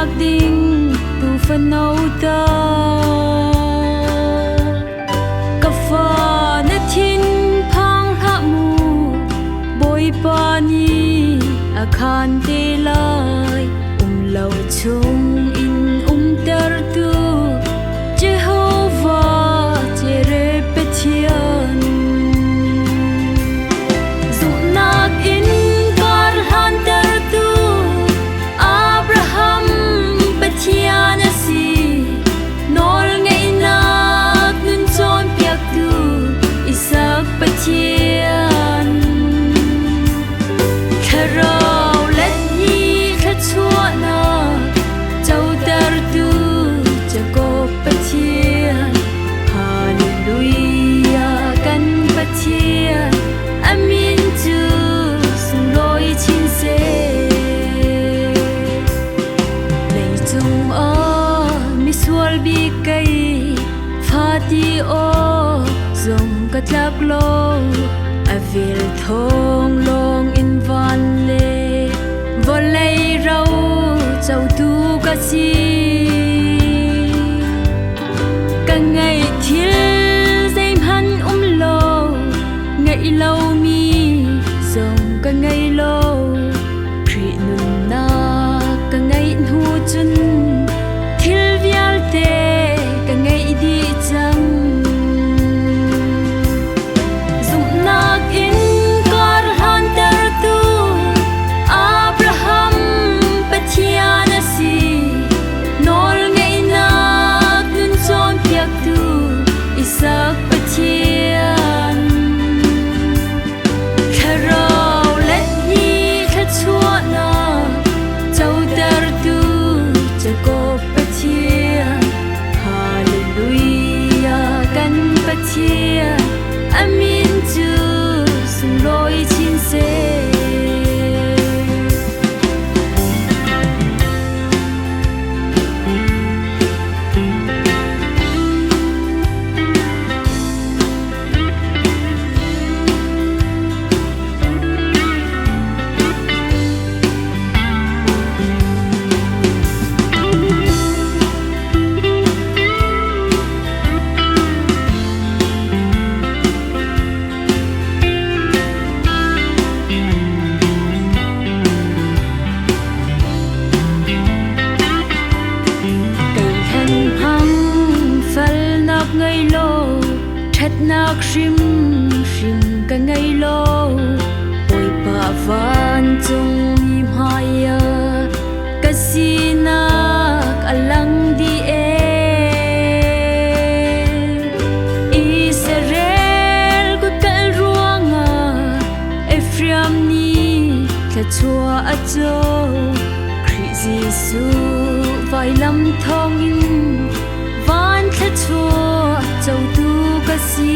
nak ding tu fanau ta kafa na thin phang ha mu boi pani akhan te lai lo chung in tar tu Jehovah jere petian zum nak in kar han tar tu Abraham petian si nol ngai nak nun chon piak tu Isaac petian kharau let ni kha chua na châu tar tu Jacob petian hallelujah kan petian amin tu sung loi chin se lei chung a mi sual bi kai phati o zong ka tlak lo avil thong long in van le volei rau châu tu ka si ka ngai thil zaim han lo ngai lo mi zong ka ngai lo khri nun na ka ngai hu chun thil vial te ka ngai di chang zum nak in kar han tar tu Abraham patian si nol ngai nak nun chon piak tu Isaac patian kharau let ni kha chua na châu tar tu Jacob patian hallelujah kan patian amin tu sung loi chin se ngai lo that nak rim rim ka ngai lo oi pa van chung mi maya ka sinak alang di Israel ku kal ruanga Ephraim ni ka chua a cho Jesu vai lam thong in van thla chua châu tu ka si